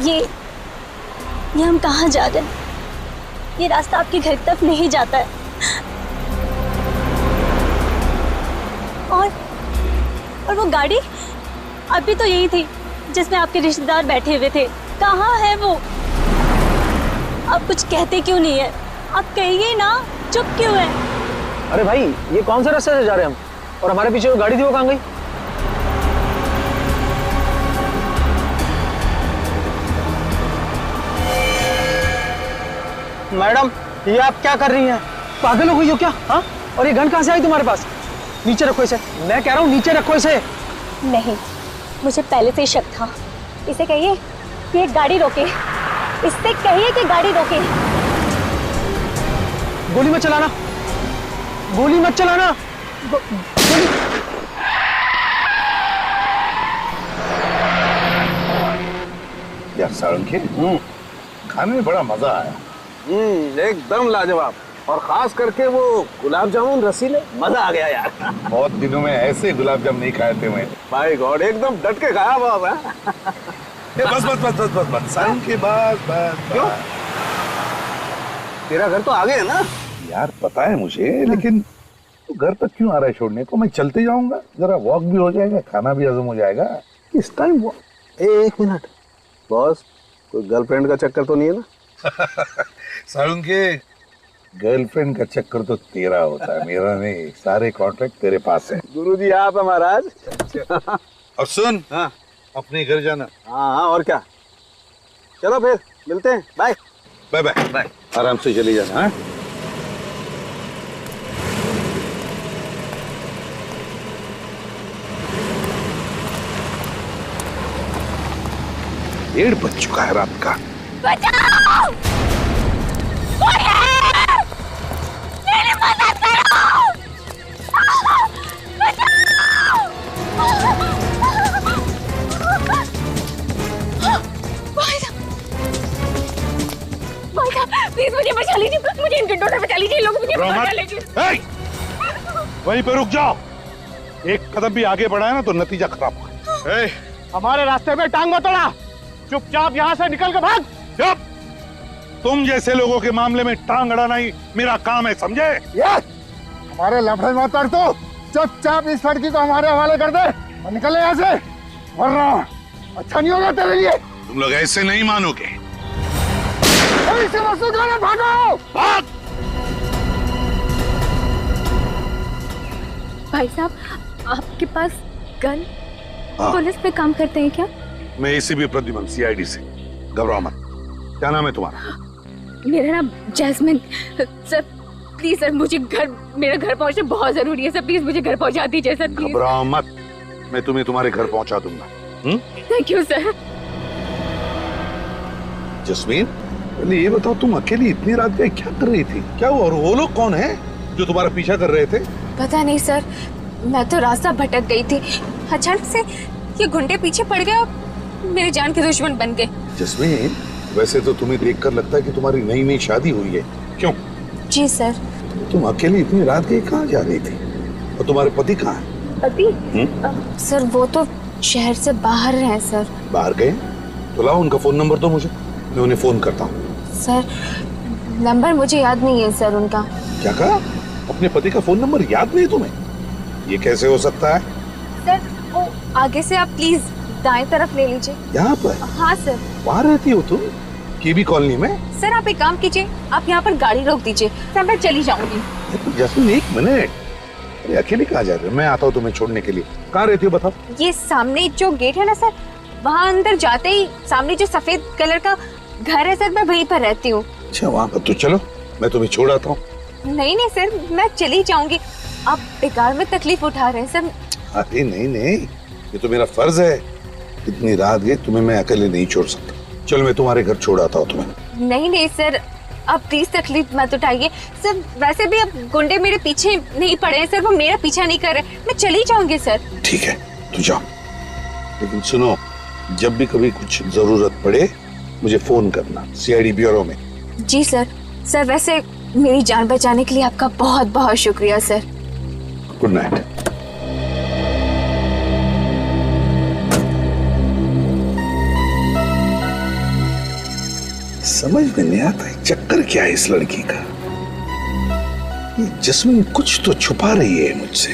ये हम कहाँ जा रहे हैं? ये रास्ता आपके घर तक नहीं जाता है। और वो गाड़ी अभी तो यही थी जिसमें आपके रिश्तेदार बैठे हुए थे। कहाँ है वो? आप कुछ कहते क्यों नहीं है? आप कहिए ना, चुप क्यों है? अरे भाई, ये कौन सा रास्ते से जा रहे हैं हम? और हमारे पीछे जो गाड़ी थी वो कहाँ गई? मैडम, ये आप क्या कर रही हैं? पागल हो गई हो क्या? हाँ? और ये गन कहाँ से आई तुम्हारे पास? नीचे रखो इसे। मैं कह रहा हूँ नीचे रखो इसे। नहीं, मुझे पहले से ही शक था। इसे कहिए कि ये गाड़ी रोके। इससे कहिए कि गाड़ी रोके। गोली मत चलाना, गोली मत चलाना। गोली। यार सारंगी, खाने में बड़ा मजा आया। एकदम लाजवाब। और खास करके वो गुलाब जामुन रसीले, मजा आ गया यार। बहुत दिनों में ऐसे गुलाब जामुन नहीं खाए थे मैं। भाई गॉड, एकदम डट के खाया बाबा। बस बस बस बस बस बस सारंगी, बस बस। क्यों? तेरा घर तो आगे है ना? यार पता है मुझे, लेकिन तो घर तक क्यों आ रहा है छोड़ने को? मैं चलते जाऊंगा, जरा वॉक भी हो जाएगा, खाना भी हजम हो जाएगा। इस टाइम वो 1 मिनट बॉस, कोई गर्लफ्रेंड का चक्कर तो नहीं है ना? सारंगी, गर्लफ्रेंड का चक्कर तो तेरा होता है, मेरा नहीं। सारे कॉन्ट्रैक्ट तेरे पास है। गुरुजी आप है महाराज। और सुन, हाँ अपने घर जाना। हाँ, और क्या। चलो फिर मिलते हैं। Bye bye bye bye. आराम से चली जाना। हाँ? डेढ़ बज चुका है रात का। बचाओ! कोई है! मेरी मदद करो! बचाओ! भाई साहब, प्लीज मुझे बचा लीजिए। मुझे इन गुंडों से बचा लीजिए। लोग मुझे बचा लीजिए। वहीं पे रुक जाओ। एक कदम भी आगे बढ़ाया ना तो नतीजा खराब होगा। हमारे रास्ते में टांग मत अड़ा। चुपचाप यहाँ से निकल के भाग। चुप! तुम जैसे लोगों के मामले में टांग अड़ाना ही मेरा काम है, समझे? हमारे लफड़े मत कर। तो चुपचाप इस लड़की को हमारे हवाले कर दे और निकले यहाँ से, वरना अच्छा नहीं होगा तेरे लिए। तुम लोग ऐसे नहीं मानोगे। भागो! भाग! भाई साहब, आपके पास गन? हाँ। पुलिस पे काम करते हैं क्या? मैं एसीपी प्रद्युमन, सीआईडी से। घबराओ मत। क्या नाम है तुम्हारा? मेरा नाम जैस्मिन। सर प्लीज सर, मुझे मेरा घर पहुंचना बहुत जरूरी है सर। प्लीज मुझे घर पहुंचा दीजिए सर, प्लीज। घबराओ मत, मैं तुम्हें तुम्हारे घर पहुंचा दूंगा। Thank you sir. जस्मीन, पहले ये बताओ, तुम अकेली इतनी रात गए क्या कर रही थी? क्या हुआ? और वो लोग कौन है जो तुम्हारा पीछा कर रहे थे? पता नहीं सर, मैं तो रास्ता भटक गई थी। अचानक से ये गुंडे पीछे पड़ गए और मेरे जान के दुश्मन बन गए। जस्मीन, वैसे तो तुम्हें देखकर लगता है कि तुम्हारी नई नई शादी हुई है। क्यों? जी सर। तुम अकेली इतनी रात गई कहाँ जा रही थी? और तुम्हारे पति कहाँ है? पति? सर वो तो शहर से बाहर हैं सर। बाहर गए? तो लाओ उनका फोन नंबर दो मुझे, मैं उन्हें फोन करता हूँ। सर नंबर मुझे याद नहीं है सर उनका। क्या कहा? अपने पति का फोन नंबर याद नहीं तुम्हें? ये कैसे हो सकता है? सर वो आगे से आप प्लीज दाएं तरफ ले लीजिए। यहाँ पर? हाँ सर। वहाँ रहती हो तुम? केबी कॉलोनी में? सर आप एक काम कीजिए, आप यहाँ पर गाड़ी रोक दीजिए, सर मैं चली जाऊंगी। जैस्मिन एक मिनट, अरे अकेले कहाँ जा रहे हो? मैं आता हूँ तुम्हें छोड़ने के लिए। कहाँ रहती हो बताओ? ये सामने जो गेट है ना सर, वहाँ अंदर जाते ही सामने जो सफेद कलर का घर है सर, मैं वहीं पर रहती हूँ। अच्छा वहाँ पर, तो चलो मैं तुम्हें छोड़ आता हूँ। नहीं नहीं सर, मैं चली जाऊंगी। आप बेकार में तकलीफ उठा रहे हैं सर। अरे नहीं नहीं, ये तो मेरा फर्ज है। इतनी रात गई, तुम्हें मैं अकेले नहीं छोड़ सकता। चलो मैं तुम्हारे घर छोड़ आता हूँ तुम्हें। नहीं नहीं सर, आप प्लीज तकलीफ मत उठाइए सर। वैसे भी अब गुंडे मेरे पीछे नहीं पड़े हैं सर, वो मेरा पीछा नहीं कर रहे। मैं चली जाऊंगी सर। ठीक है तो जाओ, लेकिन सुनो, जब भी कभी कुछ जरूरत पड़े मुझे फोन करना, सीआईडी ब्यूरो में। जी सर। सर वैसे मेरी जान बचाने के लिए आपका बहुत बहुत शुक्रिया सर। Good night. समझ में नहीं आता है चक्कर क्या है इस लड़की का। ये जस्मीन कुछ तो छुपा रही है मुझसे।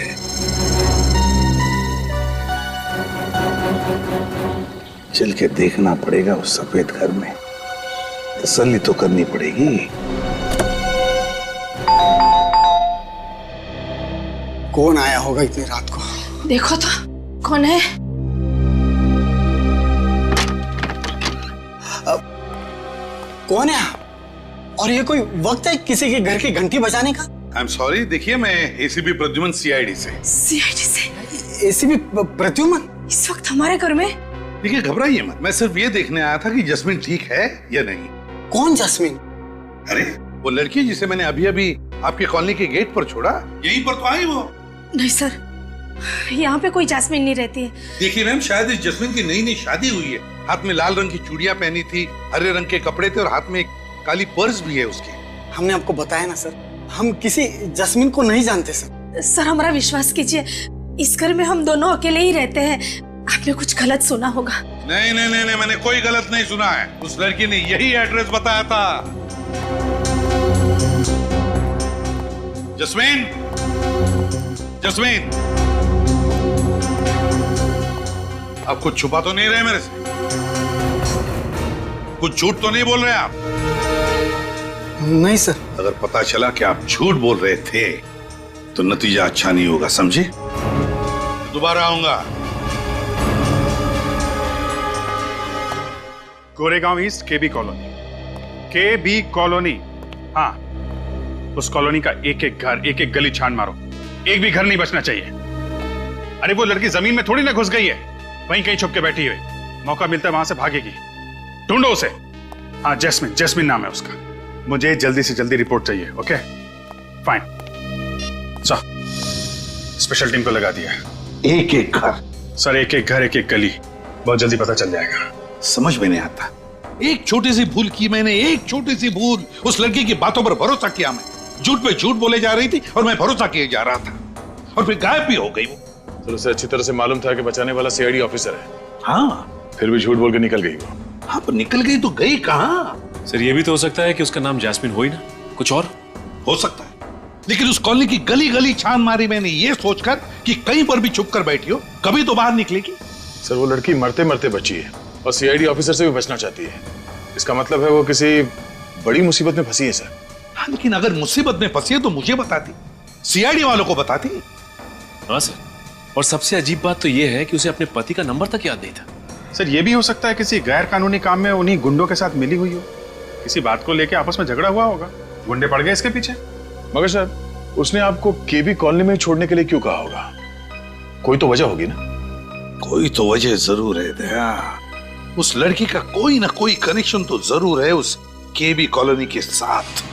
चल के देखना पड़ेगा उस सफेद घर में, तसल्ली तो करनी पड़ेगी। कौन आया होगा इतनी रात को? देखो तो कौन है? कौन है आप? और ये कोई वक्त है किसी के घर की घंटी बजाने का? आई एम सॉरी, देखिए मैं एसीपी प्रद्युमन सीआईडी से। सीआईडी से? एसीपी प्रद्युमन इस वक्त हमारे घर में? देखिए घबराइए मत, मैं सिर्फ ये देखने आया था कि जस्मीन ठीक है या नहीं। कौन जस्मीन? अरे वो लड़की जिसे मैंने अभी अभी आपके कॉलोनी के गेट पर छोड़ा, यहीं पर तो आई वो। नहीं सर, यहाँ पे कोई जैस्मिन नहीं रहती है। देखिए मैम, शायद इस जस्मीन की नई नई शादी हुई है। हाथ में लाल रंग की चूड़ियां पहनी थी, हरे रंग के कपड़े थे और हाथ में एक काली पर्स भी है उसकी। हमने आपको बताया ना सर, हम किसी जस्मीन को नहीं जानते सर। सर हमारा विश्वास कीजिए, इस घर में हम दोनों अकेले ही रहते हैं। आपने कुछ गलत सुना होगा। नहीं नहीं नहीं, मैंने कोई गलत नहीं सुना है। उस लड़की ने यही एड्रेस बताया था। जस्मीन, जस्मीन, आप कुछ छुपा तो नहीं रहे मेरे से? कुछ झूठ तो नहीं बोल रहे आप? नहीं सर। अगर पता चला कि आप झूठ बोल रहे थे तो नतीजा अच्छा नहीं होगा, समझे? दोबारा आऊंगा। गोरेगांव ईस्ट केबी कॉलोनी, केबी कॉलोनी। हाँ, उस कॉलोनी का एक एक घर, एक एक गली छान मारो, एक भी घर नहीं बचना चाहिए। अरे वो लड़की जमीन में थोड़ी ना घुस गई है, वहीं कहीं छुप के बैठी हुई, मौका मिलता है वहां से भागेगी। ढूंढो उसे। हाँ, जैस्मिन, जैस्मिन नाम है उसका। मुझे जल्दी से जल्दी रिपोर्ट चाहिए। ओके फाइन, स्पेशल टीम को लगा दिया। एक एक घर? सर एक एक घर, एक एक गली, बहुत जल्दी पता चल जाएगा। समझ में नहीं आता, एक छोटी सी भूल की मैंने, एक छोटी सी भूल। उस लड़की की बातों पर भरोसा किया मैं, झूठ पे झूठ बोले जा रही थी और मैं भरोसा किए जा रहा था, और फिर गायब भी हो गई वो। सर उसे अच्छी तरह से मालूम था कि बचाने वाला सीआईडी ऑफिसर है। हाँ, फिर भी झूठ बोल के निकल गई वो। हाँ, पर निकल गई तो गई कहाँ? सर ये भी तो हो सकता है कि उसका नाम जैस्मिन हो ही ना, कुछ और हो सकता है। लेकिन उस कॉलोनी की गली गली छान मारी मैंने ये सोचकर कि कहीं पर भी छुप कर बैठी हो, कभी तो बाहर निकलेगी। सर वो लड़की मरते मरते बची है और सीआईडी ऑफिसर से भी बचना चाहती है। इसका मतलब है वो किसी बड़ी मुसीबत में फंसी है सर। हाँ, लेकिन अगर मुसीबत में फंसी है तो मुझे बताती, सीआईडी वालों को बताती। हाँ सर, और सबसे अजीब बात तो ये है कि उसे अपने पति का नंबर तक याद नहीं था। सर ये भी हो सकता है किसी गैर कानूनी काम में उन्हीं गुंडों के साथ मिली हुई हो, किसी बात को लेकर आपस में झगड़ा हुआ होगा, गुंडे पड़ गए इसके पीछे। मगर सर उसने आपको केबी कॉलोनी में छोड़ने के लिए क्यों कहा होगा? कोई तो वजह होगी ना? कोई तो वजह जरूर है दया। उस लड़की का कोई ना कोई कनेक्शन तो जरूर है उस केबी कॉलोनी के साथ।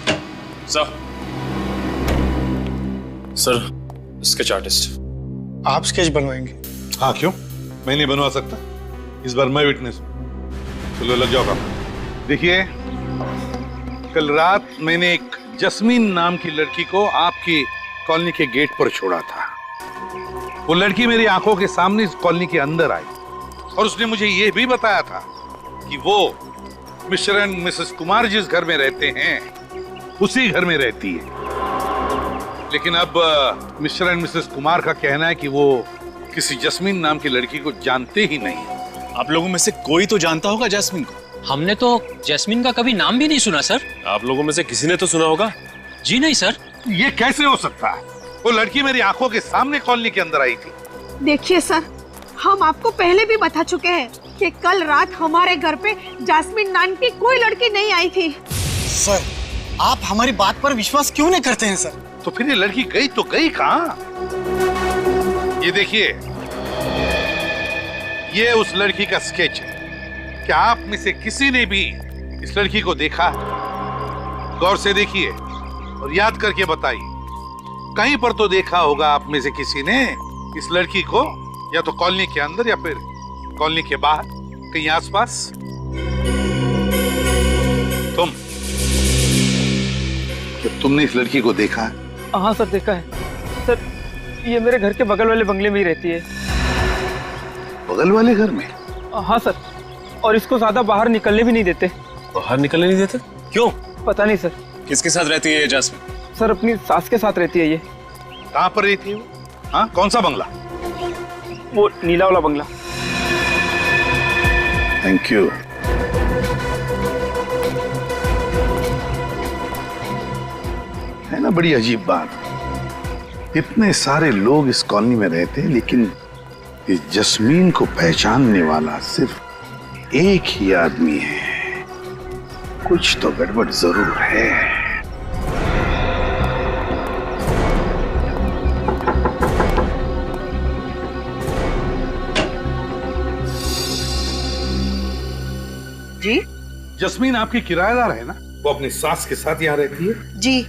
Sir sketch artist. आप स्केच बनवाएंगे? हाँ, क्यों? मैं नहीं बनवा सकता? इस बार मैं विटनेस हूं। चलो लग जाओ काम। देखिए, कल रात मैंने एक जस्मीन नाम की लड़की को आपकी कॉलोनी के गेट पर छोड़ा था। वो लड़की मेरी आंखों के सामने इस कॉलोनी के अंदर आई और उसने मुझे ये भी बताया था कि वो मिस्टर एंड मिसेस कुमार जिस घर में रहते हैं उसी घर में रहती है। लेकिन अब मिस्टर एंड मिसेस कुमार का कहना है कि वो किसी जस्मीन नाम की लड़की को जानते ही नहीं। आप लोगों में से कोई तो जानता होगा जैस्मिन को। हमने तो जैस्मिन का कभी नाम भी नहीं सुना सर। आप लोगों में से किसी ने तो सुना होगा? जी नहीं सर। ये कैसे हो सकता है? वो लड़की मेरी आंखों के सामने कॉलोनी के अंदर आई थी। देखिए सर, हम आपको पहले भी बता चुके हैं कि कल रात हमारे घर पे जैस्मिन नाम की कोई लड़की नहीं आई थी। सर आप हमारी बात पर विश्वास क्यों नहीं करते हैं सर? तो फिर ये लड़की गई तो गई कहाँ? ये देखिए, ये उस लड़की का स्केच है। क्या आप में से किसी ने भी इस लड़की को देखा? गौर से देखिए और याद करके बताइए। कहीं पर तो देखा होगा आप में से किसी ने इस लड़की को, या तो कॉलोनी के अंदर या फिर कॉलोनी के बाहर, कहीं आसपास। तुमने इस लड़की को देखा है? हाँ सर, देखा है सर। ये मेरे घर के बगल वाले बंगले में ही रहती है। बगल वाले घर में? हाँ सर, और इसको ज्यादा बाहर निकलने भी नहीं देते। बाहर निकलने नहीं देते? क्यों? पता नहीं सर। किसके साथ रहती है ये जैस्मिन? सर अपनी सास के साथ रहती है ये। कहाँ पर रहती है वो? हाँ, कौन सा बंगला? वो नीला वाला बंगला। Thank you. है ना बड़ी अजीब बात, इतने सारे लोग इस कॉलोनी में रहते हैं लेकिन इस जस्मीन को पहचानने वाला सिर्फ एक ही आदमी है। कुछ तो गड़बड़ जरूर है। जी? जस्मीन आपकी किराएदार है ना? वो अपनी सास के साथ यहाँ रहती है? जी,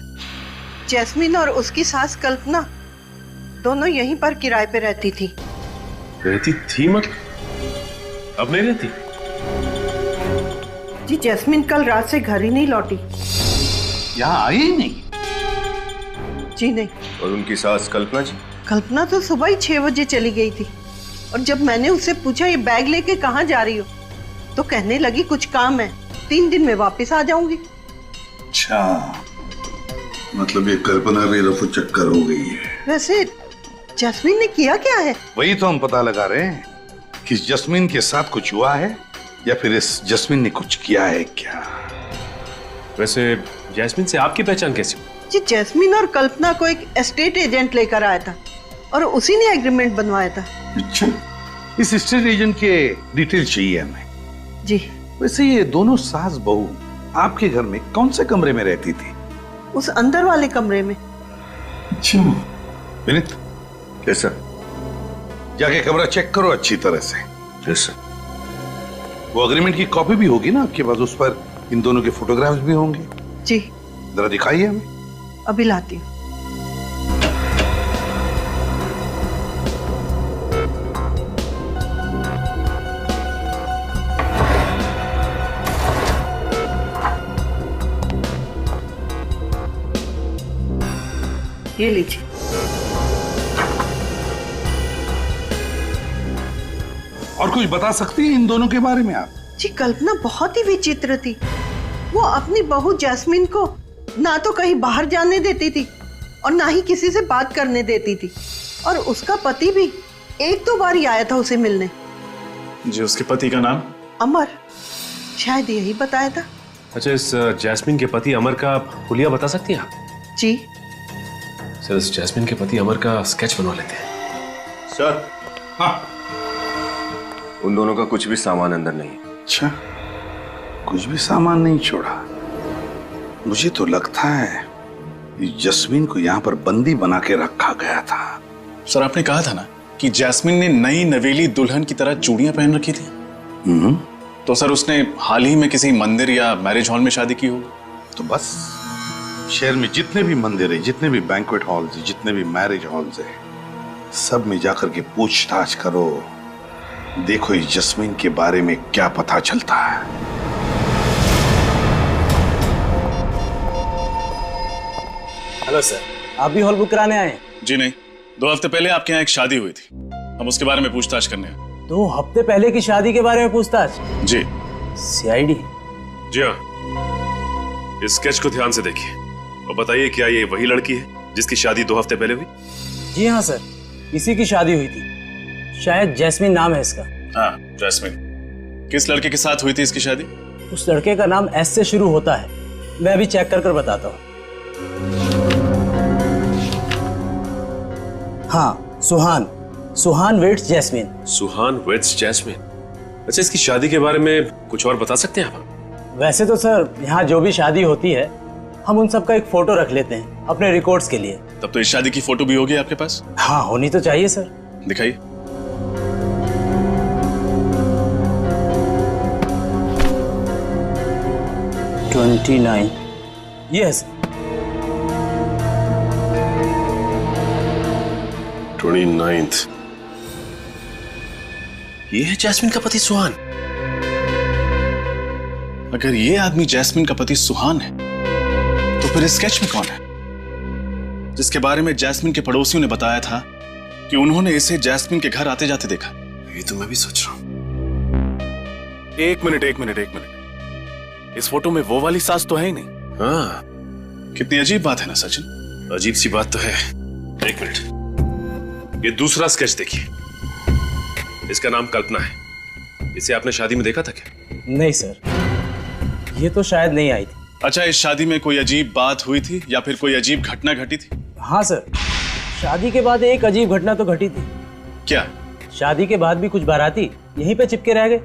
जैस्मिन और उसकी सास कल्पना दोनों यहीं पर किराए पे रहती थी। रहती थी मतलब? अब नहीं रहती? जी, जैस्मिन कल रात से घर ही नहीं लौटी। यहाँ आई ही नहीं? जी नहीं। और उनकी सास कल्पना जी? कल्पना तो सुबह ही 6 बजे चली गई थी और जब मैंने उससे पूछा ये बैग लेके कहाँ जा रही हो तो कहने लगी कुछ काम है, 3 दिन में वापस आ जाऊंगी। अच्छा, मतलब ये कल्पना भी रफू चक्कर हो गई है। वैसे जस्मीन ने किया क्या है? वही तो हम पता लगा रहे हैं कि जस्मीन के साथ कुछ हुआ है या फिर इस जस्मीन ने कुछ किया है क्या। वैसे जैस्मिन से आपकी पहचान कैसी हुई? जी, जैस्मिन और कल्पना को एक एस्टेट एजेंट लेकर आया था और उसी ने एग्रीमेंट बनवाया था। अच्छा, इस एस्टेट एजेंट के डिटेल चाहिए हमें। जी। वैसे ये दोनों सास बहू आपके घर में कौन से कमरे में रहती थी? उस अंदर वाले कमरे में। अच्छा। विनीत, कैसा? जाके कमरा चेक करो अच्छी तरह से। यस। वो एग्रीमेंट की कॉपी भी होगी ना आपके पास, उस पर इन दोनों के फोटोग्राफ्स भी होंगे। जी। जरा दिखाइए हमें। अभी लाती हूँ। ये लीजिए। और कुछ बता सकती हैं इन दोनों के बारे में आप? जी, कल्पना बहुत ही विचित्र थी। वो अपनी बहू जैस्मिन को ना तो कहीं बाहर जाने देती थी और ना ही किसी से बात करने देती थी और उसका पति भी 1-2 बार ही आया था उसे मिलने। जी, उसके पति का नाम? अमर, शायद यही बताया था। अच्छा, इस जैस्मिन के पति अमर का हुलिया बता सकती हैं आप? जी सर, इस जैस्मिन के पति अमर का स्केच बनवा लेते हैं। सर। हाँ। उन दोनों का कुछ भी सामान अंदर नहीं है। अच्छा, कुछ भी सामान नहीं छोड़ा? मुझे तो लगता है जस्मीन को यहाँ पर बंदी बना के रखा गया था। सर, आपने कहा था ना कि जैस्मिन ने नई नवेली दुल्हन की तरह चूड़ियां पहन रखी थी। तो सर उसने हाल ही में किसी मंदिर या मैरिज हॉल में शादी की होगी। तो बस शहर में जितने भी मंदिर है, जितने भी बैंक्वेट हॉल्स है, जितने भी मैरिज हॉल्स है, सब में जाकर के पूछताछ करो। देखो इस जस्मीन के बारे में क्या पता चलता है। हेलो सर, आप भी हॉल बुक कराने आए हैं? जी नहीं, 2 हफ्ते पहले आपके यहाँ एक शादी हुई थी, हम उसके बारे में पूछताछ करने आए। 2 हफ्ते पहले की शादी के बारे में पूछताछ? जी। सीआईडी? जी हाँ। इस स्केच को ध्यान से देखिए और बताइए, क्या ये वही लड़की है जिसकी शादी 2 हफ्ते पहले हुई? जी हाँ सर, इसी की शादी हुई थी। शायद जैस्मिन नाम है इसका। हाँ, जैस्मिन। किस लड़के के साथ हुई थी इसकी शादी? उस लड़के का नाम एस से शुरू होता है, मैं अभी चेक कर बताता हूँ। हाँ, सुहान वेट्स जैस्मिन। सुहान वेट्स जैस्मिन। अच्छा, इसकी शादी के बारे में कुछ और बता सकते हैं आप? वैसे तो सर यहाँ जो भी शादी होती है हम उन सब का एक फोटो रख लेते हैं अपने रिकॉर्ड्स के लिए। तब तो इस शादी की फोटो भी होगी आपके पास? हाँ, होनी तो चाहिए सर। दिखाइए। यस। 29th। ये है जैस्मिन का पति सुहान। अगर ये आदमी जैस्मिन का पति सुहान है तो फिर इस स्केच में कौन है जिसके बारे में जैस्मिन के पड़ोसियों ने बताया था कि उन्होंने इसे जैस्मिन के घर आते जाते देखा? ये तो मैं भी सोच रहा हूं। एक मिनट। इस फोटो में वो वाली सास तो है ही नहीं। हाँ, कितनी अजीब बात है ना सचिन। अजीब सी बात तो है। एक मिनट, ये दूसरा स्केच देखिए। इसका नाम कल्पना है। इसे आपने शादी में देखा था क्या? नहीं सर, ये तो शायद नहीं आई थी। अच्छा, इस शादी में कोई अजीब बात हुई थी या फिर कोई अजीब घटना घटी थी? हाँ सर, शादी के बाद एक अजीब घटना तो घटी थी। क्या? शादी के बाद भी कुछ बाराती यहीं पे चिपके रह गए।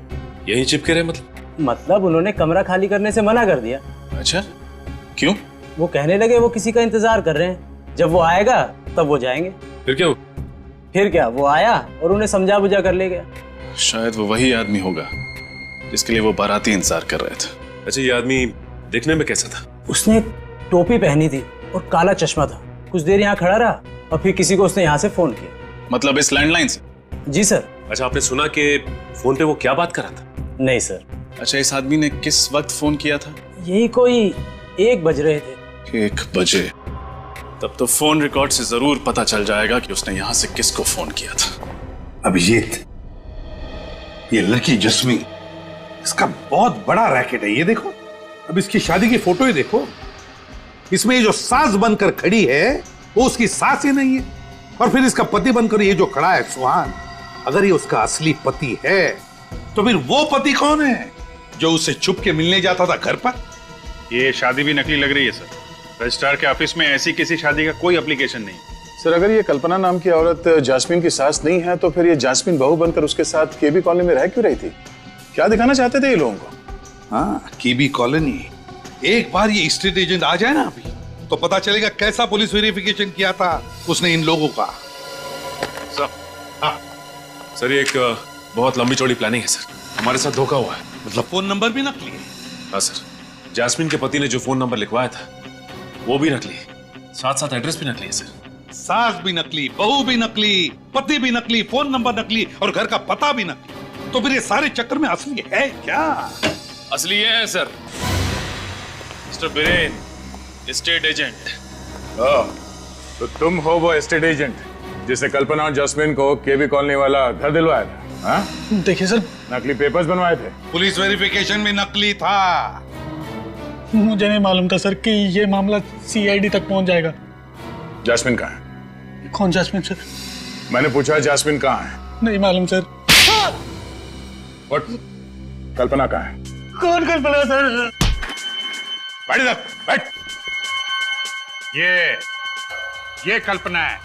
यहीं चिपके रहे मतलब उन्होंने कमरा खाली करने से मना कर दिया। अच्छा, क्यों? वो कहने लगे वो किसी का इंतजार कर रहे हैं, जब वो आएगा तब वो जाएंगे। फिर क्या? फिर क्या, वो आया और उन्हें समझा बुझा कर ले गया। शायद वो वही आदमी होगा जिसके लिए वो बाराती इंतजार कर रहे थे। अच्छा, ये आदमी देखने में कैसा था? उसने टोपी पहनी थी और काला चश्मा था। कुछ देर यहाँ खड़ा रहा और फिर किसी को उसने यहाँ से फोन किया। मतलब इस लैंडलाइन से? जी सर। अच्छा, आपने सुना कि फोन पे वो क्या बात कर रहा था? नहीं सर। अच्छा, इस आदमी ने किस वक्त फोन किया था? यही कोई 1 बज रहे थे। 1 बजे? तब तो फोन रिकॉर्ड से जरूर पता चल जाएगा कि उसने यहाँ से किसको फोन किया था। अभिजीत, ये लड़की जस्मीन, इसका बहुत बड़ा रैकेट है। ये देखो, अब इसकी शादी की फोटो ही देखो। इसमें ये जो सास बनकर खड़ी है वो उसकी सास ही नहीं है, और फिर इसका पति बनकर ये जो खड़ा है सुहान, अगर ये उसका असली पति है तो फिर वो पति कौन है जो उससे छुप के मिलने जाता था घर पर? ये शादी भी नकली लग रही है सर। रजिस्ट्रार के ऑफिस में ऐसी किसी शादी का कोई एप्लीकेशन नहीं। सर, अगर ये कल्पना नाम की औरत जास्मीन की सास नहीं है तो फिर ये जास्मीन बहू बनकर उसके साथ केबी कॉलोनी में रह क्यों रही थी? क्या दिखाना चाहते थे ये लोगों को? हाँ, केबी कॉलोनी। एक बार ये स्टेट एजेंट आ जाए ना अभी, तो पता चलेगा कैसा पुलिस वेरिफिकेशन किया था उसने इन लोगों का। सर, ये एक बहुत लंबी चौड़ी प्लानिंग है सर। हमारे साथ धोखा हुआ है। मतलब फोन नंबर भी नकली है? हाँ सर, जास्मीन के पति ने जो फोन नंबर लिखवाया था वो भी नकली है, साथ साथ एड्रेस भी नकली है सर। सास भी नकली, बहू भी नकली, पति भी नकली, फोन नंबर नकली और घर का पता भी नकली। तो फिर ये सारे चक्कर में असली है क्या? असली ये है sir, mister Biren, estate agent. तो तुम हो वो एस्टेट एजेंट जिसने कल्पना और जास्मीन को केबी कॉलोनी वाला घर दिलवाया था? हाँ? देखिए सर, नकली पेपर्स बनवाए थे। पुलिस वेरिफिकेशन में नकली था। मुझे नहीं मालूम था सर कि ये मामला CID तक पहुंच जाएगा। जास्मीन कहाँ है? कौन जास्मीन सर? मैंने पूछा जास्मीन कहाँ है? नहीं मालूम सर। और कल्पना कहाँ है? कौन कल्पना सर? बैठ इधर, बैठ। ये कल्पना है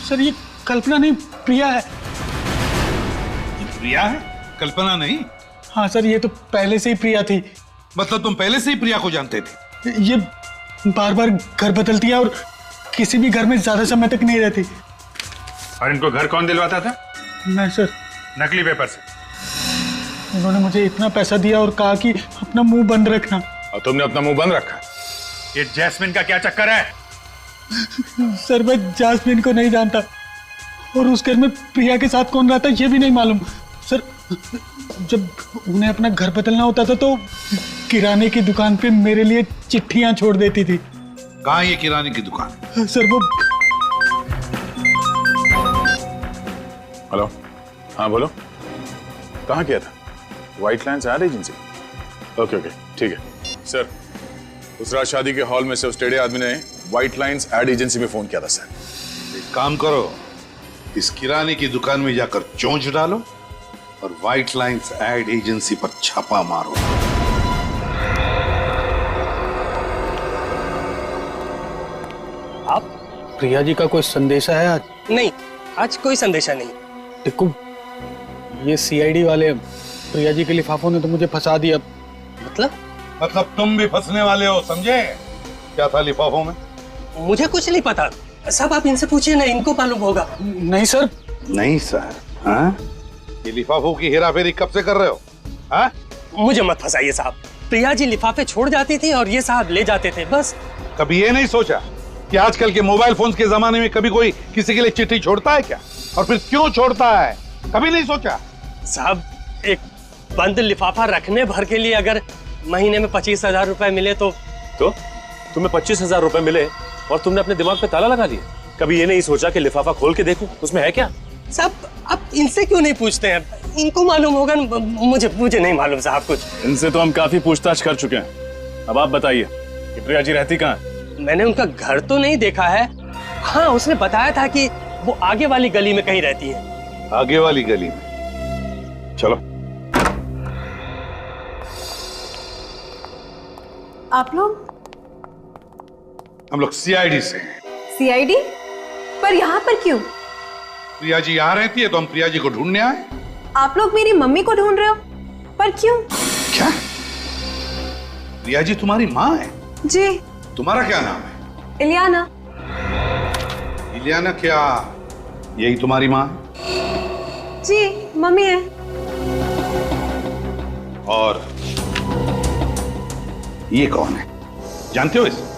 सर। ये कल्पना नहीं, प्रिया है। प्रिया है, कल्पना नहीं? हाँ सर, ये तो पहले से ही प्रिया थी। मतलब तुम पहले से ही प्रिया को जानते थे? ये बार बार घर बदलती है और किसी भी घर में ज्यादा समय तक नहीं रहती। और इनको घर कौन दिलवाता था? मैं सर। नकली पेपर से। इन्होंने मुझे इतना पैसा दिया और कहा कि अपना मुंह बंद रखना। और तुमने अपना मुंह बंद रखा? ये जैस्मिन का क्या चक्कर है? सर, मैं जास्मिन को नहीं जानता और उस घर में प्रिया के साथ कौन रहता ये भी नहीं मालूम। सर, जब उन्हें अपना घर बदलना होता था तो किराने की दुकान पे मेरे लिए चिट्ठियां छोड़ देती थी। कहाँ ये किराने की दुकान? सर वो। हेलो, हाँ बोलो, कहाँ किया था? White lines ad agency. Okay, ठीक है सर। उस रात शादी के हॉल में से उस टेढ़े आदमी ने व्हाइट लाइन्स एड एजेंसी में फोन किया था सर। एक काम करो, इस किराने की दुकान में जाकर चोंच डालो और व्हाइट लाइन्स एड एजेंसी पर छापा मारो। आप प्रिया जी का कोई संदेशा है आज? नहीं, आज कोई संदेशा नहीं। देखो, ये CID वाले प्रिया जी के लिफाफों ने तो मुझे फंसा दिया। मतलब तुम भी फंसने वाले हो, समझे? क्या था लिफाफों में? मुझे कुछ नहीं पता साहब, आप इनसे पूछिए ना, इनको मालूम होगा। नहीं सर। नहीं सर? हाँ? ये लिफाफों की हेराफेरी कब से कर रहे हो? हाँ? मुझे मत फंसाइए साहब। प्रिया जी लिफाफे छोड़ जाती थी और ये साहब ले जाते थे, बस। कभी ये नहीं सोचा कि आजकल के मोबाइल फोन्स के जमाने में कभी कोई किसी के लिए चिट्ठी छोड़ता है क्या? और फिर क्यों छोड़ता है? कभी नहीं सोचा? साहब, एक बंद लिफाफा रखने भर के लिए अगर महीने में 25,000 रुपए मिले तो तुम्हें 25,000 रुपए मिले और तुमने अपने दिमाग पे ताला लगा लिया। कभी ये नहीं सोचा कि लिफाफा खोल के देखूं उसमें है क्या? साहब, आप इनसे क्यों नहीं पूछते हैं? इनको मालूम होगा, मुझे नहीं मालूम साहब कुछ। इनसे तो हम काफी पूछताछ कर चुके हैं। अब आप बताइए कि प्रिया जी रहती कहाँ है? मैंने उनका घर तो नहीं देखा है। हाँ, उसने बताया था कि वो आगे वाली गली में कहीं रहती है। आगे वाली गली में? चलो। आप लोग? हम लोग सीआईडी से हैं। सीआईडी? पर यहाँ पर क्यों? प्रिया जी यहाँ रहती है तो हम प्रिया जी को ढूंढने आए। आप लोग मेरी मम्मी को ढूंढ रहे हो? पर क्यों? क्या? प्रिया जी तुम्हारी माँ है? जी। तुम्हारा क्या नाम है? इलियाना। इलियाना क्या यही तुम्हारी माँ है? जी, मम्मी है। और ये कौन है, जानते हो इसे?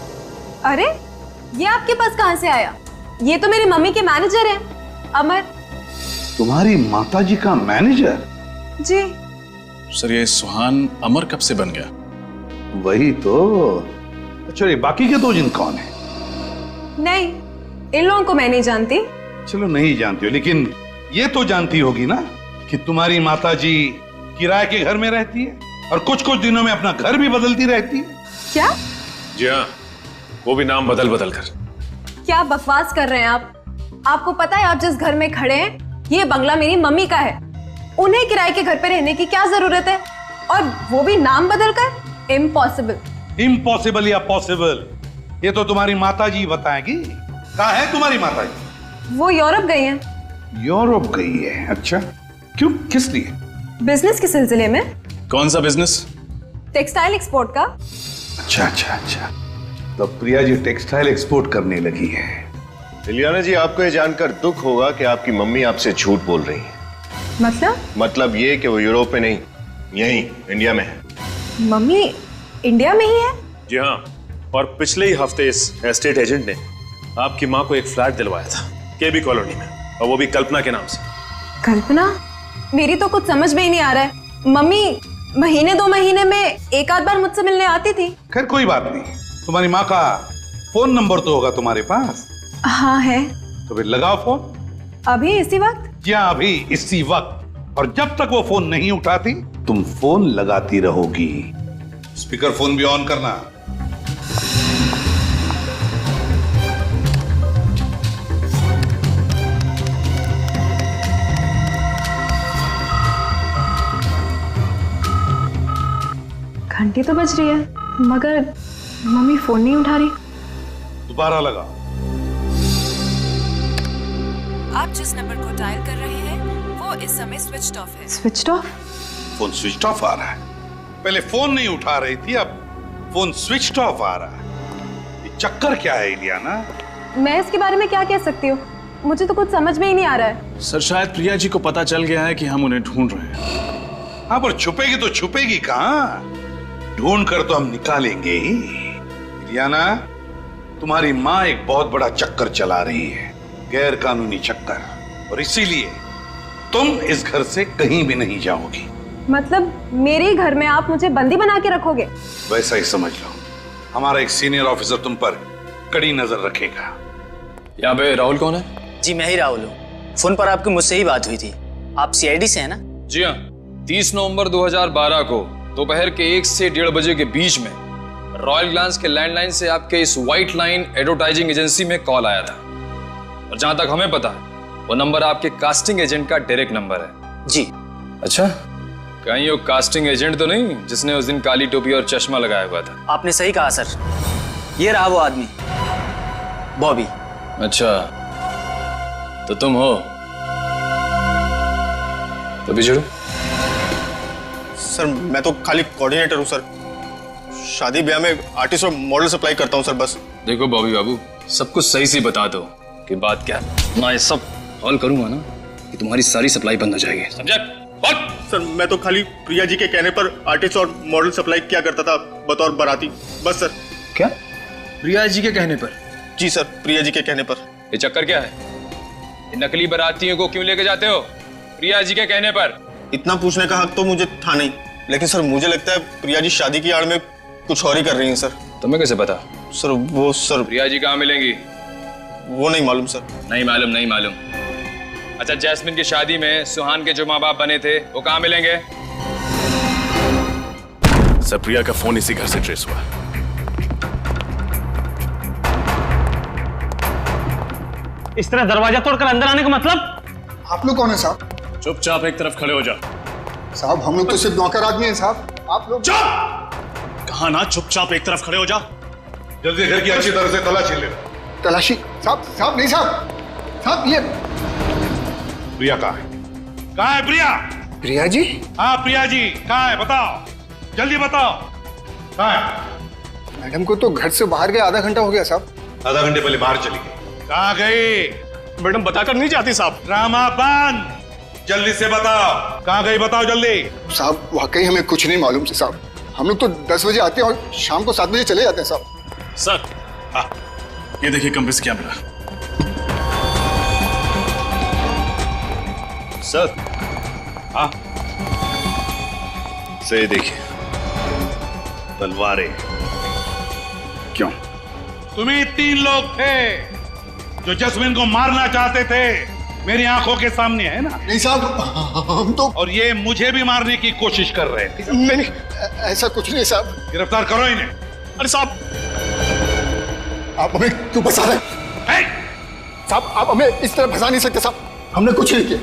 अरे, ये आपके पास कहां से आया? ये तो मेरी मम्मी के मैनेजर हैं, अमर। तुम्हारी माताजी का मैनेजर? जी। सर, ये सुहान अमर कब से बन गया? वही तो। अच्छा, ये बाकी के दो जिन कौन है? नहीं, इन लोगों को मैं नहीं जानती। चलो नहीं जानती हो, लेकिन ये तो जानती होगी ना कि तुम्हारी माताजी किराए के घर में रहती है और कुछ कुछ दिनों में अपना घर भी बदलती रहती है। क्या? जी हाँ, वो भी नाम बदल बदल कर। क्या बकवास कर रहे हैं आप? आपको पता है आप जिस घर में खड़े हैं, ये बंगला मेरी मम्मी का है। उन्हें किराए के घर पे रहने की क्या जरूरत है? और वो भी नाम बदल कर? इम्पॉसिबल। इम्पॉसिबल या पॉसिबल, ये तो तुम्हारी माताजी बताएगी। कहाँ है तुम्हारी माताजी? वो यूरोप गई हैं। यूरोप गई है? अच्छा, क्यों, किस लिए? बिजनेस के सिलसिले में। कौन सा बिजनेस? टेक्सटाइल एक्सपोर्ट का। अच्छा अच्छा अच्छा, तो प्रिया जी टेक्सटाइल एक्सपोर्ट करने लगी है। इलियाना जी, आपको ये जानकर दुख होगा कि आपकी मम्मी आपसे झूठ बोल रही है। मतलब ये कि वो यूरोप में नहीं, यहीं इंडिया में है। मम्मी इंडिया में ही है? जी हाँ, और पिछले ही हफ्ते इस एस्टेट एजेंट ने आपकी माँ को एक फ्लैट दिलवाया था केबी कॉलोनी में, और वो भी कल्पना के नाम से। कल्पना? मेरी तो कुछ समझ में ही नहीं आ रहा है। मम्मी महीने 2 महीने में एक आध बार मुझसे मिलने आती थी। खैर कोई बात नहीं, तुम्हारी माँ का फोन नंबर तो होगा तुम्हारे पास? हाँ है। तो फिर लगाओ फोन। अभी इसी वक्त? क्या अभी इसी वक्त? और जब तक वो फोन नहीं उठाती तुम फोन लगाती रहोगी। स्पीकर फोन भी ऑन करना। घंटी तो बज रही है, मगर मम्मी फोन नहीं उठा रही। दोबारा लगा। आप जिस नंबर को डायल कर रहे हैं वो इस समय स्विच्ड ऑफ है। Switched off? Phone switch off आ रहा है। पहले फोन नहीं उठा रही थी, अब फोन स्विच ऑफ आ रहा है। ये चक्कर क्या है इलियाना? मैं इसके बारे में क्या कह सकती हूँ, मुझे तो कुछ समझ में ही नहीं आ रहा है। सर, शायद प्रिया जी को पता चल गया है कि हम उन्हें ढूंढ रहे हैं। हाँ, पर छुपेगी तो छुपेगी कहाँ? ढूंढ कर तो हम निकालेंगे ही। इलियाना, तुम्हारी माँ एक बहुत बड़ा चक्कर चला रही है, गैर कानूनी चक्कर, और इसीलिए तुम इस घर से कहीं भी नहीं जाओगी। मतलब मेरे घर में आप मुझे बंदी बना के रखोगे? वैसा ही समझ लो। हमारा एक सीनियर ऑफिसर तुम पर कड़ी नजर रखेगा। यहाँ पे राहुल कौन है? जी मैं ही राहुल हूँ। फोन पर आपकी मुझसे ही बात हुई थी। आप सीआईडी से हैं ना? जी हाँ, 30 नवंबर 2012 को दोपहर के 1 से 1:30 बजे के बीच में रॉयल ग्लांस के लैंडलाइन से आपके इस व्हाइट लाइन एडवर्टाइजिंग एजेंसी में कॉल आया था, और जहां तक हमें पता है वो नंबर आपके कास्टिंग एजेंट का डायरेक्ट नंबर है। जी। अच्छा, कहीं वो कास्टिंग एजेंट तो नहीं जिसने उस दिन काली टोपी और चश्मा लगाया हुआ था? आपने सही कहा सर, ये रहा वो आदमी, बॉबी। अच्छा, तो तुम हो? तो बिछड़ो। सर मैं तो खाली कोऑर्डिनेटर हूँ सर, शादी ब्याह में आर्टिस्ट और मॉडल सप्लाई करता हूँ सर बस। देखो बॉबी बाबू, सब कुछ सही से बता दो कि बात क्या है। मैं सब हॉल करूंगा ना कि तुम्हारी सारी सप्लाई बंद हो जाएगी, समझे? सर मैं तो खाली प्रिया जी के कहने पर आर्टिस्ट और मॉडल सप्लाई किया करता था बतौर बाराती, बस सर। क्या? प्रिया जी के कहने पर? जी सर, प्रिया जी के कहने पर। ये चक्कर क्या है? ये नकली बारातियों को क्यों लेके जाते हो प्रिया जी के कहने पर? इतना पूछने का हक तो मुझे था नहीं, लेकिन सर मुझे लगता है प्रिया जी शादी की आड़ में कुछ और ही कर रही हैं सर। तुम्हें कैसे पता? सर वो सर प्रिया जी कहाँ मिलेंगी? वो नहीं मालूम सर। नहीं मालूम? नहीं मालूम? अच्छा, जैस्मिन की शादी में सुहान के जो माँ बाप बने थे वो कहाँ मिलेंगे? सर, प्रिया का फोन इसी घर से ट्रेस हुआ। इस तरह दरवाजा तोड़कर अंदर आने का मतलब? आप लोग कौन है साहब? चुपचाप एक तरफ खड़े हो जा। साहब हम लोग तो सिर्फ नौकर आदमी हैं साहब। आप लोग चुप! कहा ना चुपचाप एक तरफ खड़े हो जा। जल्दी घर की अच्छी तरह से तलाशी ले। तलाशी? साहब नहीं साहब ये प्रिया कहाँ है? कहाँ है प्रिया? प्रिया जी? हाँ प्रिया जी कहाँ है? बताओ, जल्दी बताओ, कहाँ है? मैडम को तो घर से बाहर गए आधा घंटा हो गया साहब। आधा घंटे पहले बाहर चली गई। कहाँ गई? मैडम बताकर नहीं जाती साहब। ड्रामा बंद, जल्दी से बताओ, कहाँ गई बताओ जल्दी। साहब वाकई हमें कुछ नहीं मालूम से साहब। हम लोग तो 10 बजे आते हैं और शाम को 7 बजे चले जाते हैं साहब। सर, हाँ, ये देखिए कमरे से क्या मिला। सर, हाँ, से देखिए तलवारें। क्यों? तुम्ही 3 लोग थे जो जैस्मिन को मारना चाहते थे, मेरी आंखों के सामने है ना? नहीं साहब, हम तो। और ये मुझे भी मारने की कोशिश कर रहे थे। नहीं, ऐसा कुछ नहीं साहब। गिरफ्तार करो इन्हें। अरे साहब, आप हमें क्यों फंसा रहे? साहब आप हमें इस तरह फंसा नहीं सकते साहब। हमने कुछ नहीं किया।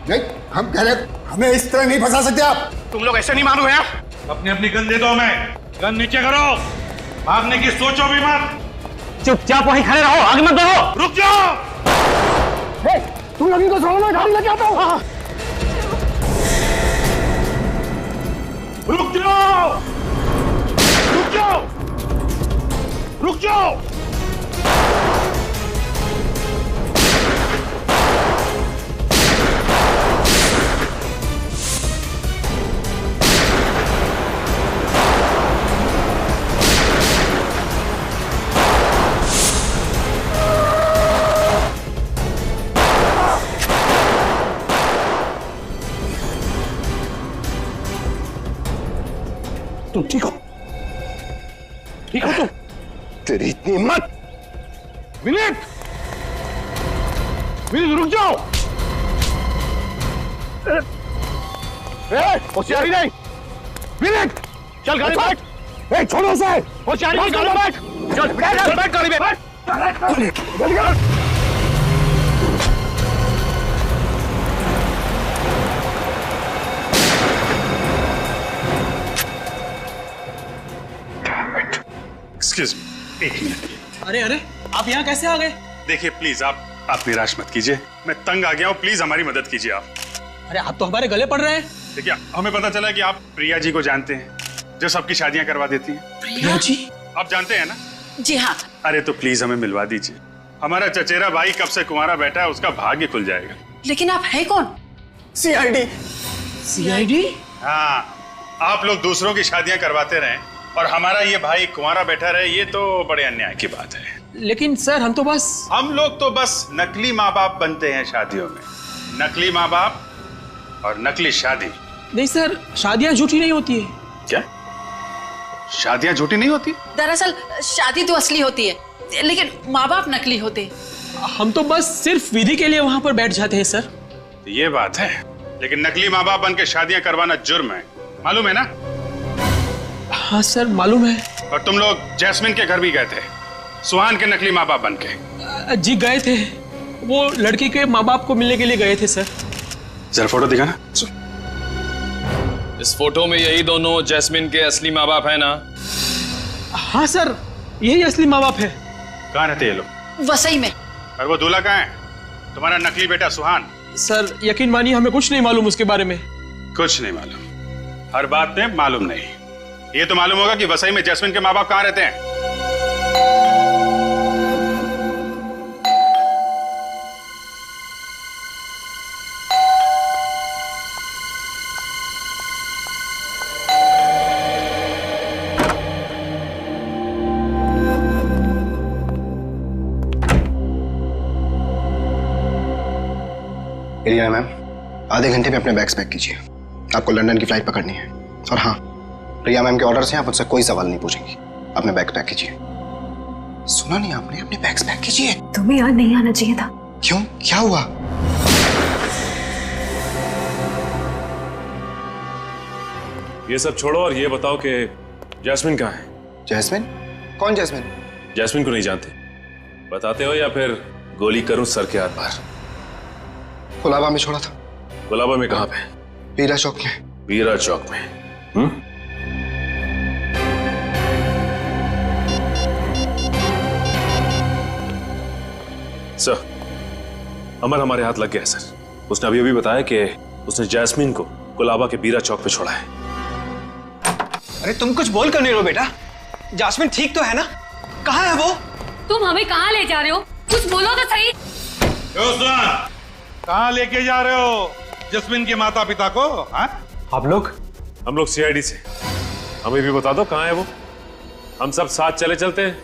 नहीं, हम कह रहे हमें इस तरह नहीं फंसा सकते आप। तुम लोग ऐसे नहीं मारोगे आप? अपनी अपनी गन दे दो हमें। गन नीचे करो, भागने की सोचो भी मत। चुपचाप वहीं खड़े रहो, आगे मत बढ़ो। रुक जाओ। तुम लोग इनको छोड़ो, मैं गाड़ी लेके आता हूँ। रुक जाओ, रुक जाओ, रुक जाओ। तुम ठीक हो? ठीक हो तुम? तेरी इतनी हिम्मत! विनीत, विनीत रुक जाओ। होशियारी नहीं। विनीत चल गाड़ी में बैठ। छोड़ो उसे। होशियारी नहीं, गाड़ी में बैठ। चल बैठ गाड़ी में बैठ। Excuse me, 1 minute. अरे अरे, आप यहाँ कैसे आ गए? देखिए प्लीज आप निराश मत कीजिए, मैं तंग आ गया हूँ, प्लीज हमारी मदद कीजिए आप। अरे आप तो हमारे गले पड़ रहे हैं। देखिए हमें पता चला कि आप प्रिया जी को जानते हैं, जो सबकी शादियां करवा देती हैं। प्रिया जी? आप जानते हैं ना? जी हाँ। अरे तो प्लीज हमें मिलवा दीजिए। हमारा चचेरा भाई कब से कुंवारा बैठा है, उसका भाग्य खुल जाएगा। लेकिन आप हैं कौन? CID। CID? हाँ, आप लोग दूसरों की शादियां करवाते रहें और हमारा ये भाई कुंवारा बैठा रहे, ये तो बड़े अन्याय की बात है। लेकिन सर हम लोग तो बस नकली माँ बाप बनते हैं शादियों में। नकली माँ बाप और नकली शादी। नहीं सर, शादियां झूठी नहीं होती है। क्या? शादियां झूठी नहीं होती? दरअसल शादी तो असली होती है, लेकिन माँ बाप नकली होते हैं। हम तो बस सिर्फ विधि के लिए वहां पर बैठ जाते हैं सर। ये बात है, लेकिन नकली माँ बाप बन के शादियां करवाना जुर्म है, मालूम है ना? हाँ सर मालूम है। और तुम लोग जैस्मिन के घर भी गए थे, सुहान के नकली माँ बाप बन के। जी गए थे, वो लड़की के माँ बाप को मिलने के लिए गए थे सर। जरा फोटो दिखाना। इस फोटो में यही दोनों जैस्मिन के असली माँ बाप है ना? हाँ सर, यही असली माँ बाप है। कहाँ रहते ये लोग? वसई में। और वो दूल्हा कहाँ है? तुम्हारा नकली बेटा सुहान। सर यकीन मानिए हमें कुछ नहीं मालूम उसके बारे में। कुछ नहीं मालूम? हर बात में मालूम नहीं। ये तो मालूम होगा कि वसई में जैस्मिन के माँ बाप कहाँ रहते हैं। एलियाना मैम, आधे घंटे में अपने बैग्स पैक कीजिए, आपको लंदन की फ्लाइट पकड़नी है। और हाँ, प्रिया मैम के ऑर्डर से आप मुझसे कोई सवाल नहीं पूछेंगी। अपने बैग पैक कीजिए। सुना नहीं आपने? अपने बैग्स पैक कीजिए। तुम्हें यहाँ नहीं आना चाहिए था। क्यों? क्या हुआ? ये सब छोड़ो और ये बताओ कि जैस्मिन कहाँ है? जैस्मिन? कौन जैस्मिन? जैस्मिन को नहीं जानते? बताते हो या फिर गोली करूं सर के आर पार? कुलाबा में छोड़ा था। कुलाबा में कहाँ पे? वीरा चौक में। वीरा चौक में? सर, अमर हमारे हाथ लग गया है सर। उसने अभी अभी बताया कि उसने जैस्मिन को कुलाबा के बीरा चौक पे छोड़ा है। अरे तुम कुछ बोल कर नहीं रहो बेटा। जैस्मिन ठीक तो है ना? कहाँ है वो? तुम हमें कहाँ ले जा रहे हो? कुछ बोलो तो सही। कहाँ लेके जा रहे हो जैस्मिन के माता पिता को? आप लोग? हम लोग सीआईडी से। हमें भी बता दो कहाँ है वो। हम सब साथ चले चलते हैं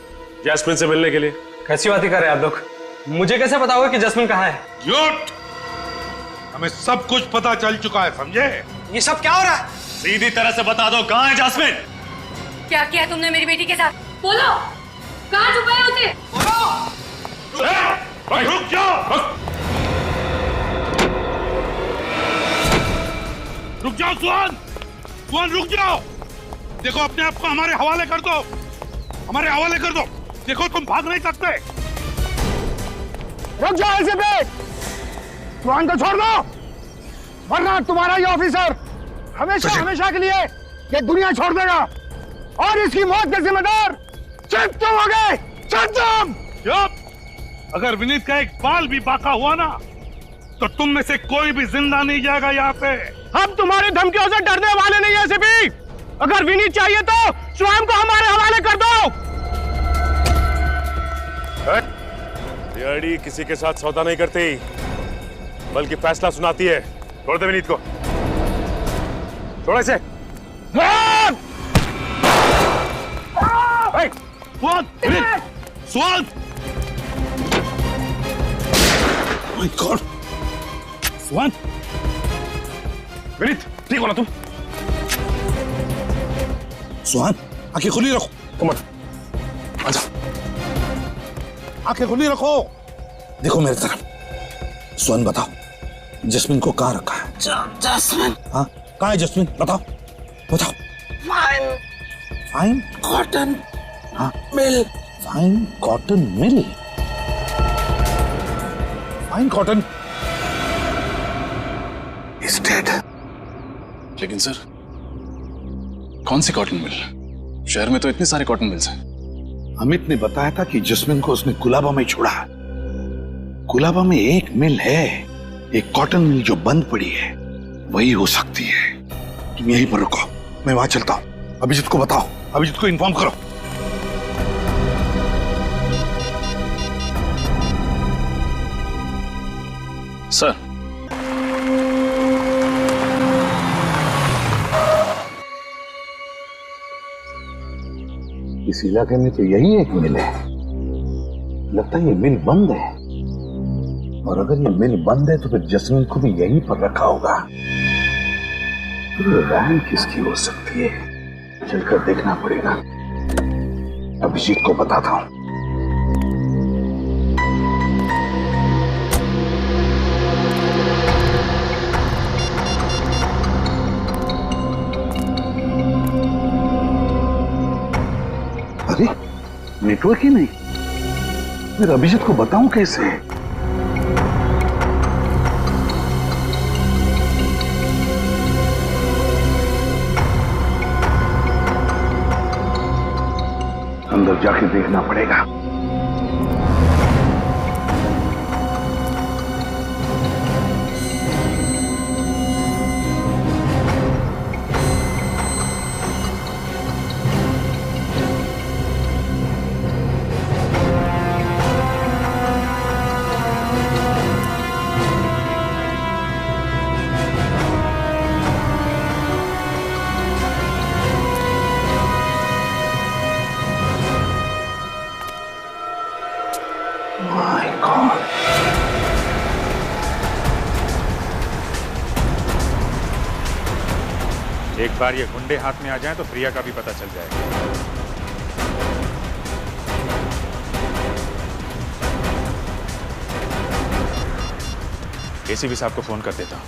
जैस्मिन से मिलने के लिए। कैसी बातें कर रहे हैं आप लोग? मुझे कैसे बताओगे कि जैस्मिन कहाँ है? झूठ! हमें सब कुछ पता चल चुका है, समझे? ये सब क्या हो रहा है? सीधी तरह से बता दो कहाँ है जैस्मिन? क्या किया तुमने मेरी बेटी के साथ? बोलो, कहाँ छुपाया उसे? रुक जाओ! रुक जाओ सुहान! सुहान रुक जाओ! देखो अपने आप को हमारे हवाले कर दो, हमारे हवाले कर दो। देखो तुम भाग नहीं सकते। रुक जाओ ऐसे पे! सुहान को छोड़ दो, वरना तुम्हारा ये ऑफिसर हमेशा हमेशा के लिए ये दुनिया छोड़ देगा और इसकी मौत के जिम्मेदार सिर्फ तुम हो गए। चुप! अगर विनीत का एक बाल भी बाका हुआ ना तो तुम में से कोई भी जिंदा नहीं जाएगा यहाँ से। हम तुम्हारी धमकियों से डरने वाले नहीं है सिपी। अगर विनीत चाहिए तो स्वयं को हमारे हवाले कर दो। सीआईडी किसी के साथ सौदा नहीं करती बल्कि फैसला सुनाती है। छोड़ दे विनीत को। छोड़ इसे। स्वाद! My God! स्वाद! विनीत ठीक हो ना तुम? सुहान आंखें खुली रखो। तुम आजा, आंखें खुली रखो। देखो मेरी तरफ। सुहान बताओ जैस्मिन को कहाँ रखा है? जैस्मिन? हाँ कहाँ है जैस्मिन? बताओ बताओ। फाइन फाइन कॉटन हाँ mill. Fine cotton mill? Fine cotton is dead. लेकिन सर कौन सी कॉटन मिल? शहर में तो इतने सारे कॉटन मिल्स हैं। अमित ने बताया था कि जैस्मिन को उसने कुलाबा में छोड़ा। कुलाबा में एक मिल है, एक कॉटन मिल जो बंद पड़ी है, वही हो सकती है। तुम यहीं पर रुको, मैं वहां चलता हूं। अभिजीत को बताओ, अभिजीत को इन्फॉर्म करो। सर इस इलाके में तो यही एक मिल है। लगता है ये मिल बंद है, और अगर ये मिल बंद है तो फिर जैस्मिन को भी यहीं पर रखा होगा। तो ये वैन किसकी हो सकती है? चलकर देखना पड़ेगा। अभिजीत को बताता हूं। अरे नेटवर्क ही नहीं, फिर अभिजीत को बताऊं कैसे? अंदर जाके देखना पड़ेगा। एक बार ये गुंडे हाथ में आ जाएं तो प्रिया का भी पता चल जाएगा। एसीपी साहब को फोन कर देता हूं।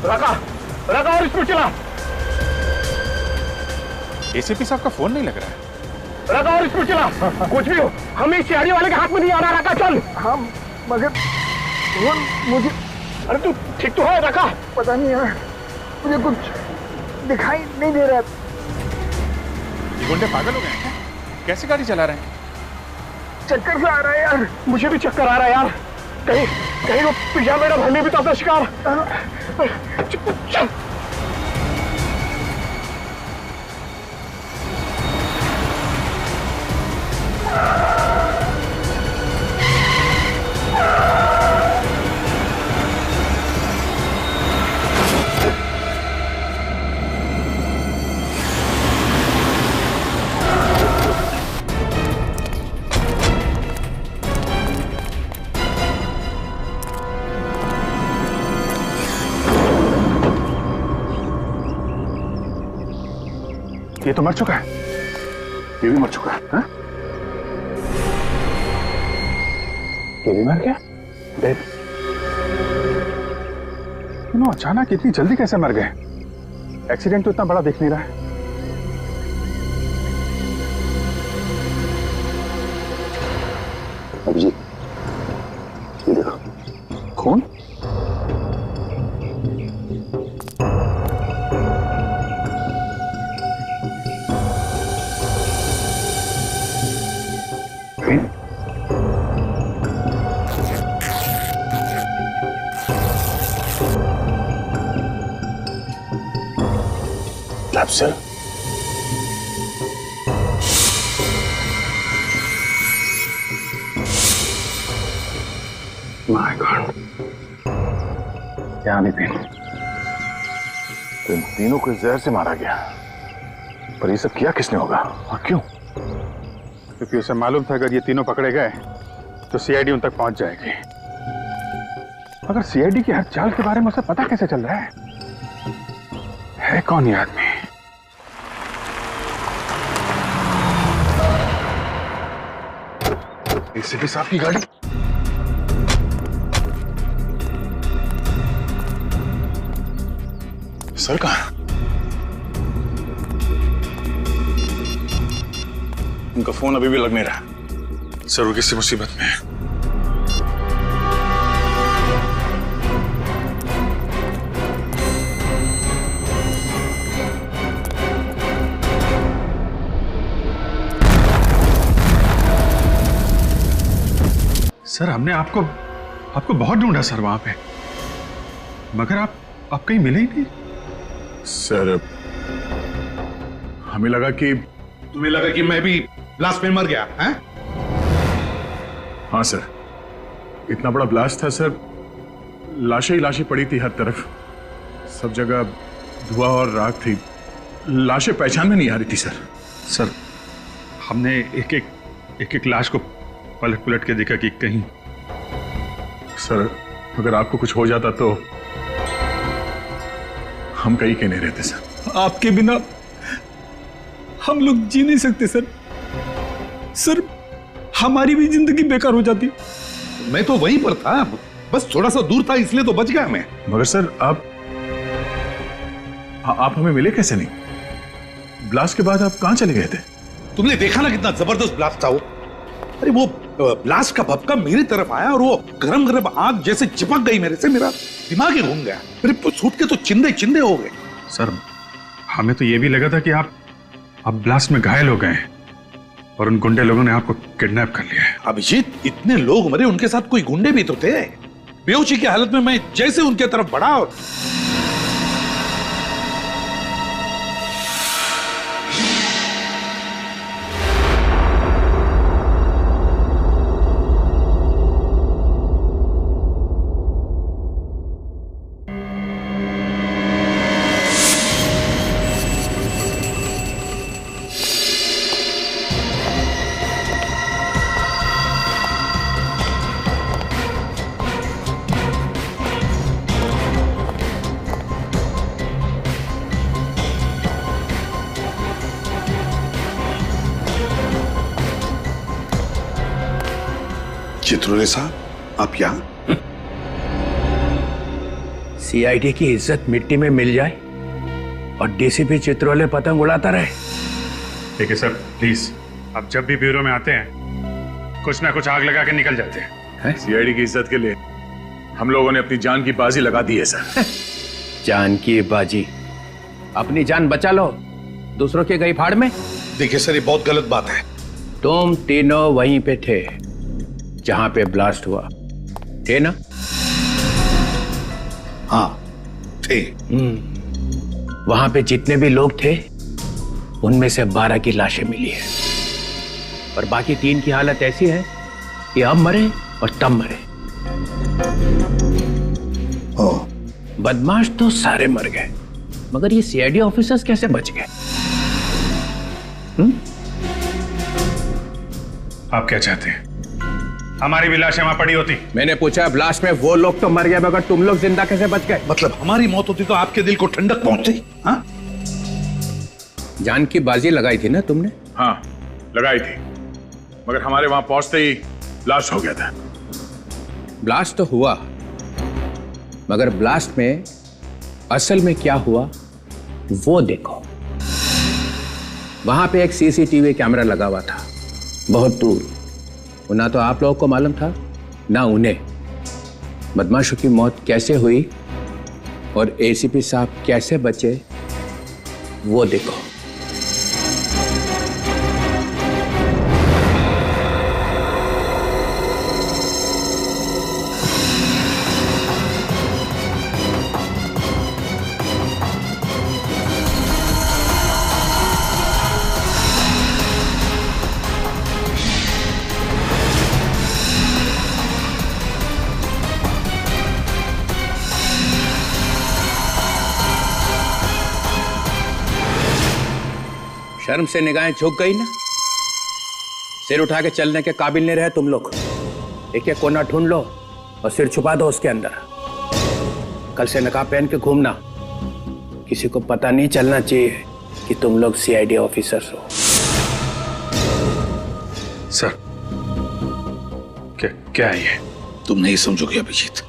रखा और स्पीड चला। एसीपी साहब का फोन नहीं लग रहा है। रका और स्पीड चला, कुछ भी हो हम इस शहरी वाले के हाथ में नहीं आ रहा। रका चल। हम मगर मुझे, अरे तू ठीक तो है रका? पता नहीं यार, मुझे कुछ दिखाई नहीं दे रहा। ये गुंडे पागल हो गए हैं? कैसे गाड़ी चला रहे हैं? चक्कर से आ रहा है यार, मुझे भी चक्कर आ रहा है यार। कहीं कहीं वो पिज्जा मेरा भरने भी तो अपना शिकार। चल। ये तो मर चुका है, ये भी मर चुका है। हाँ? ये भी मर गया? डेड। तीनों अचानक इतनी जल्दी कैसे मर गए? एक्सीडेंट तो इतना बड़ा दिख नहीं रहा है। अभिजीत, ये देखो खून। सर, माय गॉड, क्या नहीं पीन, तो इन तीनों को जहर से मारा गया। पर ये सब किया किसने होगा और क्यों? क्योंकि उसे मालूम था अगर ये तीनों पकड़े गए तो सीआईडी उन तक पहुंच जाएगी। मगर सीआईडी की हर चाल के बारे में उसे पता कैसे चल रहा है कौन ये आदमी? एसीपी साहब की गाड़ी। सर कहाँ? उनका फोन अभी भी लग नहीं रहा। सर वो किसी मुसीबत में है। सर हमने आपको बहुत ढूंढा सर वहां पे, मगर आप कहीं मिले ही नहीं। सर हमें लगा कि तुम्हें लगा कि मैं भी ब्लास्ट में मर गया हैं? हाँ सर, इतना बड़ा ब्लास्ट था सर, लाशें ही लाशें पड़ी थी हर तरफ, सब जगह धुआं और राख थी, लाशें पहचान में नहीं आ रही थी सर। सर हमने एक एक लाश को पलट के देखा कि कहीं। सर अगर आपको कुछ हो जाता तो हम कहीं के नहीं रहते सर। आपके बिना हम लोग जी नहीं सकते सर। सर हमारी भी जिंदगी बेकार हो जाती। मैं तो वहीं पर था, बस थोड़ा सा दूर था इसलिए तो बच गया मैं। मगर सर आप हमें मिले कैसे नहीं? ब्लास्ट के बाद आप कहां चले गए थे? तुमने देखा ना कितना जबरदस्त ब्लास्ट था वो। अरे वो ब्लास्ट का भपका मेरी तरफ आया और वो गरम गरम आग जैसे चिपक गई मेरे से, मेरा दिमाग ही घूम गया, मेरे सूट के तो चिंदे चिंदे हो गए। सर हमें तो ये भी लगा था कि आप ब्लास्ट में घायल हो गए और उन गुंडे लोगों ने आपको किडनैप कर लिया है। अभिजीत, इतने लोग मरे, उनके साथ कोई गुंडे भी तो थे। बेहोशी की हालत में मैं जैसे उनके तरफ बढ़ा और चित्रोले साहब, आप यहाँ? सीआईडी की इज्जत मिट्टी में मिल जाए और डीसीपी चित्रोले पतंग उड़ाता रहे, देखिए सर प्लीज, आप जब भी ब्यूरो में आते हैं कुछ ना कुछ आग लगा के निकल जाते हैं। सीआईडी की इज्जत के लिए हम लोगों ने अपनी जान की बाजी लगा दी है सर। जान की बाजी? अपनी जान बचा लो, दूसरों के गई फाड़ में। देखिए सर, ये बहुत गलत बात है। तुम तीनों वहीं पे थे जहां पे ब्लास्ट हुआ, थे ना? हाँ थे। वहां पे जितने भी लोग थे उनमें से 12 की लाशें मिली है और बाकी 3 की हालत ऐसी है कि अब मरे और तब मरे। बदमाश तो सारे मर गए, मगर ये सीआईडी ऑफिसर्स कैसे बच गए? आप क्या चाहते हैं? हमारी भी लाशें वहां पड़ी होती। मैंने पूछा, ब्लास्ट में वो लोग तो मर गए मगर तुम लोग जिंदा कैसे बच गए? मतलब हमारी मौत होती तो आपके दिल को ठंडक पहुंचती? हाँ? जान की बाजी लगाई थी ना तुमने? हाँ लगाई थी, मगर हमारे वहां पहुंचते ही ब्लास्ट हो गया था। ब्लास्ट तो हुआ, मगर ब्लास्ट में असल में क्या हुआ वो देखो। वहां पे एक सीसीटीवी कैमरा लगा हुआ था बहुत दूर, ना तो आप लोगों को मालूम था ना उन्हें। बदमाशों की मौत कैसे हुई और एसीपी साहब कैसे बचे वो देखो। शर्म से निगाहें झुक गई ना? सिर उठा के चलने के काबिल नहीं रहे तुम लोग। एक एक कोना ढूंढ लो और सिर छुपा दो उसके अंदर। कल से नकाब पहन के घूमना, किसी को पता नहीं चलना चाहिए कि तुम लोग सीआईडी ऑफिसर्स हो। सर क्या है ये? तुम नहीं समझोगे अभिजीत,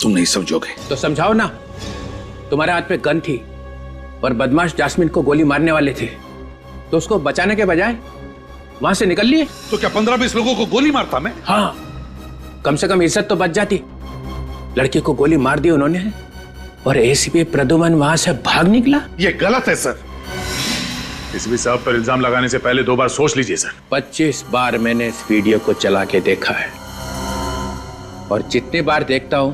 तुम नहीं समझोगे। तो समझाओ ना। तुम्हारे हाथ पे गन थी और बदमाश जास्मिन को गोली मारने वाले थे, तो उसको बचाने के बजाय वहां से निकल लिए। तो क्या 15-20 लोगों को गोली मारता मैं? हाँ, कम से कम इज्जत तो बच जाती। लड़की को गोली मार दी उन्होंने और एसीपी प्रद्युमन वहां से भाग निकला। ये गलत है सर। एसीपी साहब पर इल्जाम लगाने से पहले 2 बार सोच लीजिए सर। 25 बार मैंने इस वीडियो को चला के देखा है और जितनी बार देखता हूं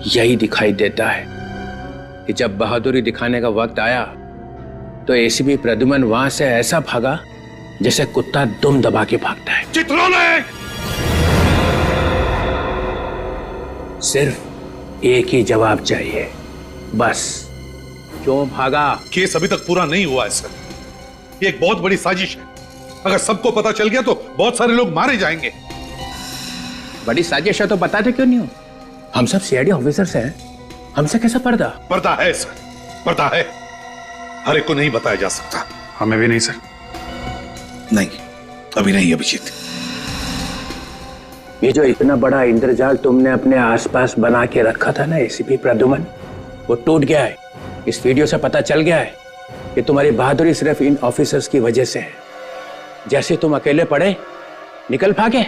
यही दिखाई देता है कि जब बहादुरी दिखाने का वक्त आया तो एसीपी प्रद्युमन वहां से ऐसा भागा जैसे कुत्ता दुम दबा के भागता है। चित्रोले! सिर्फ एक ही जवाब चाहिए, बस। क्यों भागा? केस अभी तक पूरा नहीं हुआ है सर। ये एक बहुत बड़ी साजिश है। अगर सबको पता चल गया तो बहुत सारे लोग मारे जाएंगे। बड़ी साजिश है तो बताते क्यों नहीं हो? हम सब सीआईडी ऑफिसर्स हैं, हमसे कैसा पर्दा? पर्दा है सर, पर्दा है। हर एक को नहीं बताया जा सकता। हमें भी नहीं सर। नहीं, अभी नहीं अभिजीत। ये जो इतना बड़ा इंद्रजाल तुमने अपने आसपास बना के रखा था ना एसीपी प्रद्युमन, वो टूट गया है। इस वीडियो से पता चल गया है कि तुम्हारी बहादुरी सिर्फ इन ऑफिसर्स की वजह से है। जैसे तुम अकेले पड़े निकल भागे,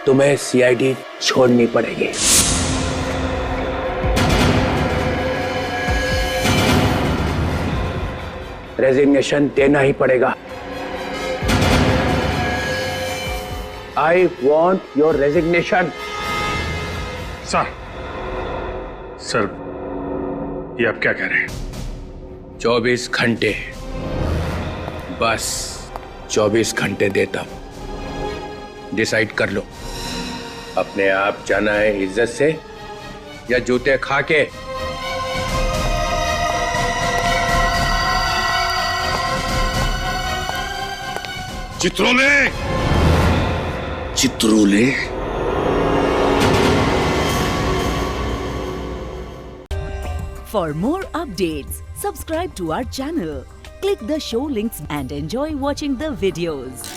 तुम्हें सीआईडी छोड़नी पड़ेगी। रेजिग्नेशन देना ही पड़ेगा। I want your resignation. Sir ये आप क्या कह रहे हैं? 24 घंटे, बस 24 घंटे देता हूं। डिसाइड कर लो, अपने आप जाना है इज्जत से या जूते खा के। Chitrole! Chitrole! For more updates, subscribe to our channel, click the show links and enjoy watching the videos.